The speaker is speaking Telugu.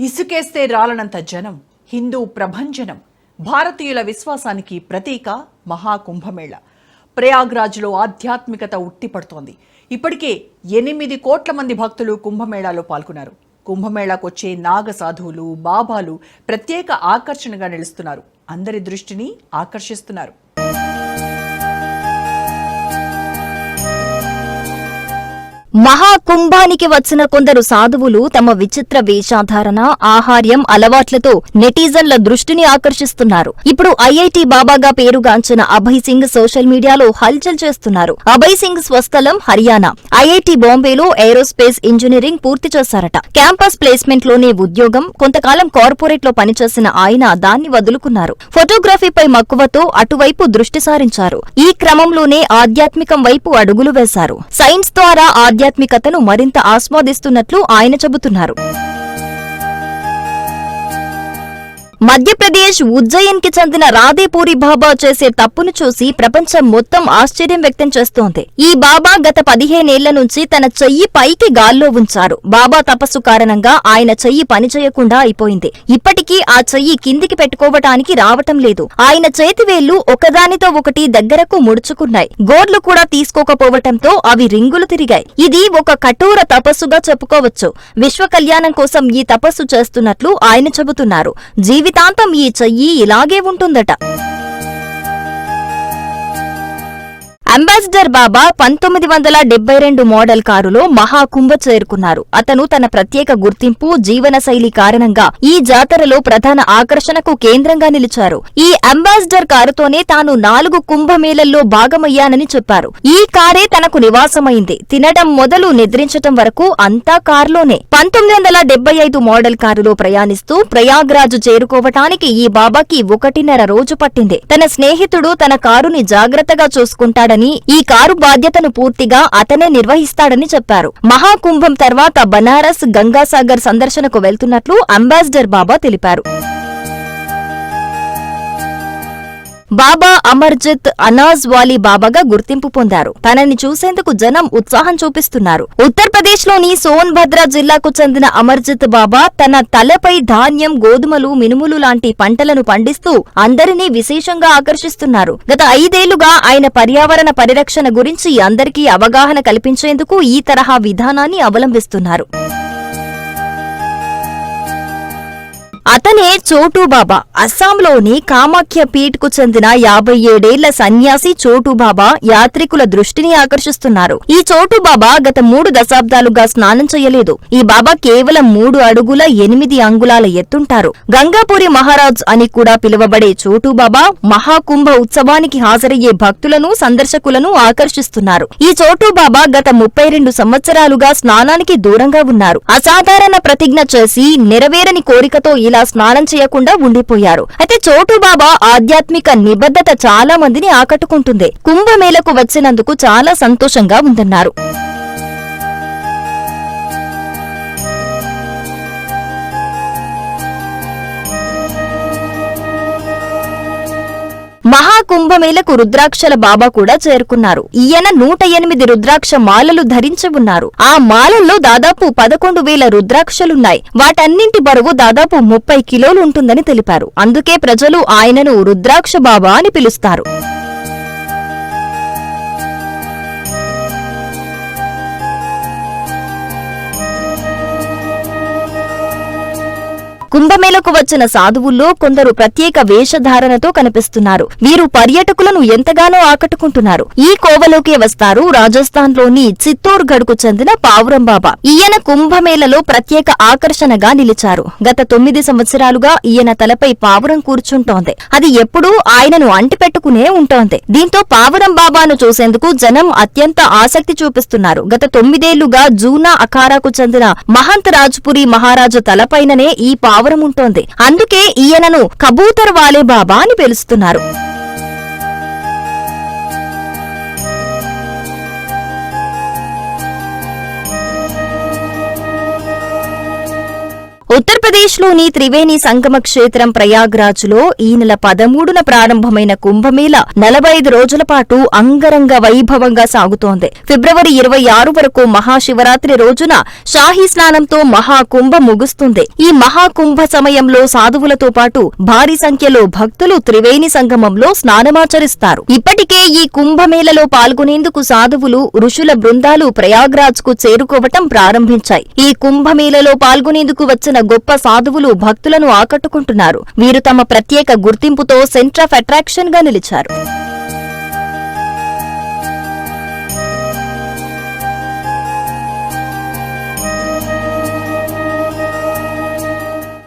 ఇసుకేస్తే రాలనంత జనం, హిందూ ప్రభంజనం, భారతీయుల విశ్వాసానికి ప్రతీక మహాకుంభమేళ. ప్రయాగ్రాజ్లో ఆధ్యాత్మికత ఉట్టిపడుతోంది. ఇప్పటికే 8 కోట్ల మంది భక్తులు కుంభమేళాలో పాల్గొన్నారు. కుంభమేళాకొచ్చే నాగ సాధువులు, బాబాలు ప్రత్యేక ఆకర్షణగా నిలుస్తున్నారు. అందరి దృష్టిని ఆకర్షిస్తున్నారు. మహాకుంభానికి వచ్చిన కొందరు సాధువులు తమ విచిత్ర వేషాధారణ, ఆహార్యం, అలవాట్లతో నెటిజన్ల దృష్టిని ఆకర్షిస్తున్నారు. ఇప్పుడు ఐఐటి బాబాగా పేరుగాంచిన అభయ్ సింగ్ సోషల్ మీడియాలో హల్చల్ చేస్తున్నారు. అభయ్ సింగ్ స్వస్థలం హర్యానా. ఐఐటి బాంబేలో ఏరోస్పేస్ ఇంజనీరింగ్ పూర్తి చేశారట. క్యాంపస్ ప్లేస్మెంట్ లోనే ఉద్యోగం. కొంతకాలం కార్పొరేట్ లో పనిచేసిన ఆయన దాన్ని వదులుకున్నారు. ఫోటోగ్రఫీపై మక్కువతో అటువైపు దృష్టి సారించారు. ఈ క్రమంలోనే ఆధ్యాత్మికం వైపు అడుగులు వేశారు. సైన్స్ ద్వారా ఆధ్యాత్మికతను మరింత ఆస్వాదిస్తున్నట్లు ఆయన చెబుతున్నారు. మధ్యప్రదేశ్ ఉజ్జయిన్ కి చెందిన రాధేపూరి బాబా చేసే తప్పును చూసి ప్రపంచం మొత్తం ఆశ్చర్యం వ్యక్తం చేస్తోంది. ఈ బాబా గత 15 ఏళ్ల నుంచి తన చెయ్యి పైకి గాల్లో ఉంచారు. బాబా తపస్సు కారణంగా ఆయన చెయ్యి పనిచేయకుండా అయిపోయింది. ఇప్పటికీ ఆ చెయ్యి కిందికి పెట్టుకోవటానికి రావటం లేదు. ఆయన చేతివేళ్లు ఒకదానితో ఒకటి దగ్గరకు ముడుచుకున్నాయి. గోర్లు కూడా తీసుకోకపోవటంతో అవి రింగులు తిరిగాయి. ఇది ఒక కఠోర తపస్సుగా చెప్పుకోవచ్చు. విశ్వ కళ్యాణం కోసం ఈ తపస్సు చేస్తున్నట్లు ఆయన చెబుతున్నారు. జీవితాంతం ఈ చెయ్యి ఇలాగే ఉంటుందట. అంబాసిడర్ బాబా 1972 మోడల్ కారులో మహాకుంభ చేరుకున్నారు. అతను తన ప్రత్యేక గుర్తింపు, జీవనశైలి కారణంగా ఈ జాతరలో ప్రధాన ఆకర్షణకు కేంద్రంగా నిలిచారు. ఈ అంబాసిడర్ కారుతోనే తాను 4 కుంభమేళల్లో భాగమయ్యానని చెప్పారు. ఈ కారే తనకు నివాసమైంది. తినడం మొదలు నిద్రించటం వరకు అంతా కారులోనే. 1975 మోడల్ కారులో ప్రయాణిస్తూ ప్రయాగ్రాజ్ చేరుకోవటానికి ఈ బాబాకి 1.5 రోజు పట్టింది. తన స్నేహితుడు తన కారుని జాగ్రత్తగా చూసుకుంటాడని, ఈ కారు బాధ్యతను పూర్తిగా అతనే నిర్వహిస్తాడని చెప్పారు. మహాకుంభం తర్వాత బనారస్, గంగాసాగర్ సందర్శనకు వెళ్తున్నట్లు అంబాసిడర్ బాబా తెలిపారు. బాబా అమర్జిత్ అనాజ్ వాలీ బాబాగా గుర్తింపు పొందారు. తనని చూసేందుకు జనం ఉత్సాహం చూపిస్తున్నారు. ఉత్తరప్రదేశ్ లోని సోన్భద్ర జిల్లాకు చెందిన అమర్జిత్ బాబా తన తలపై ధాన్యం, గోధుమలు, మినుములు లాంటి పంటలను పండిస్తూ అందరినీ విశేషంగా ఆకర్షిస్తున్నారు. గత 5 ఏళ్లుగా ఆయన పర్యావరణ పరిరక్షణ గురించి అందరికీ అవగాహన కల్పించేందుకు ఈ తరహా విధానాన్ని అవలంబిస్తున్నారు. అతనే చోటూ బాబా. అస్సాంలోని కామాఖ్య పీఠ్ కు చెందిన 57 ఏళ్ల సన్యాసి చోటూ బాబా యాత్రికుల దృష్టిని ఆకర్షిస్తున్నారు. ఈ చోటూ బాబా గత 3 దశాబ్దాలుగా స్నానం చేయలేదు. ఈ బాబా కేవలం 3 అడుగుల 8 అంగుళాల ఎత్తుంటారు. గంగాపురి మహారాజ్ అని కూడా పిలువబడే చోటూ బాబా మహాకుంభ ఉత్సవానికి హాజరయ్యే భక్తులను, సందర్శకులను ఆకర్షిస్తున్నారు. ఈ చోటూ బాబా గత 32 సంవత్సరాలుగా స్నానానికి దూరంగా ఉన్నారు. అసాధారణ ప్రతిజ్ఞ చేసి నెరవేరని కోరికతో ఇలా స్నానం చేయకుండా ఉండిపోయారు. అయితే చోటూ బాబా ఆధ్యాత్మిక నిబద్ధత చాలా మందిని ఆకట్టుకుంటుంది. కుంభమేళకు వచ్చినందుకు చాలా సంతోషంగా ఉందన్నారు. మహాకుంభమేళకు రుద్రాక్షల బాబా కూడా చేరుకున్నారు. ఈయన 108 రుద్రాక్ష మాలలు ధరించి ఉన్నారు. ఆ మాలల్లో దాదాపు 11,000 రుద్రాక్షలున్నాయి. వాటన్నింటి బరువు దాదాపు 30 కిలోలు ఉంటుందని తెలిపారు. అందుకే ప్రజలు ఆయనను రుద్రాక్ష బాబా అని పిలుస్తారు. కుంభమేళకు వచ్చిన సాధువుల్లో కొందరు ప్రత్యేక వేషధారణతో కనిపిస్తున్నారు. వీరు పర్యాటకులను ఎంతగానో ఆకట్టుకుంటున్నారు. ఈ కోవలోకే వస్తారు రాజస్థాన్లోని చిత్తోర్గఢ్ కు చెందిన పావురం బాబా. ఈయన కుంభమేళలో ప్రత్యేక ఆకర్షణగా నిలిచారు. గత 9 సంవత్సరాలుగా ఈయన తలపై పావురం కూర్చుంటోంది. అది ఎప్పుడూ ఆయనను అంటిపెట్టుకునే ఉంటోంది. దీంతో పావురం బాబాను చూసేందుకు జనం అత్యంత ఆసక్తి చూపిస్తున్నారు. గత 9 ఏళ్లుగా జూనా అఖారాకు చెందిన మహంత్ రాజ్పురి మహారాజు తలపైననే ఈ పావురం ఉంటోంది. అందుకే ఈయనను కబూతర్ వాలే బాబా అని పిలుస్తున్నారు. ఉత్తరప్రదేశ్లోని త్రివేణి సంగమ క్షేత్రం ప్రయాగ్రాజ్లో ఈ నెల 13న ప్రారంభమైన కుంభమేళ 45 రోజుల పాటు అంగరంగ వైభవంగా సాగుతోంది. ఫిబ్రవరి 26 వరకు మహాశివరాత్రి రోజున షాహీ స్నానంతో మహాకుంభ ముగుస్తుంది. ఈ మహాకుంభ సమయంలో సాధువులతో పాటు భారీ సంఖ్యలో భక్తులు త్రివేణి సంగమంలో స్నానమాచరిస్తారు. ఇప్పటికే ఈ కుంభమేళలో పాల్గొనేందుకు సాధువులు, ఋషుల బృందాలు ప్రయాగ్రాజ్కు చేరుకోవటం ప్రారంభించాయి. ఈ కుంభమేళలో పాల్గొనేందుకు వచ్చిన గొప్ప సాధువులు భక్తులను ఆకట్టుకుంటున్నారు. వీరు తమ ప్రత్యేక గుర్తింపుతో సెంటర్ ఆఫ్ అట్రాక్షన్ గా నిలిచారు.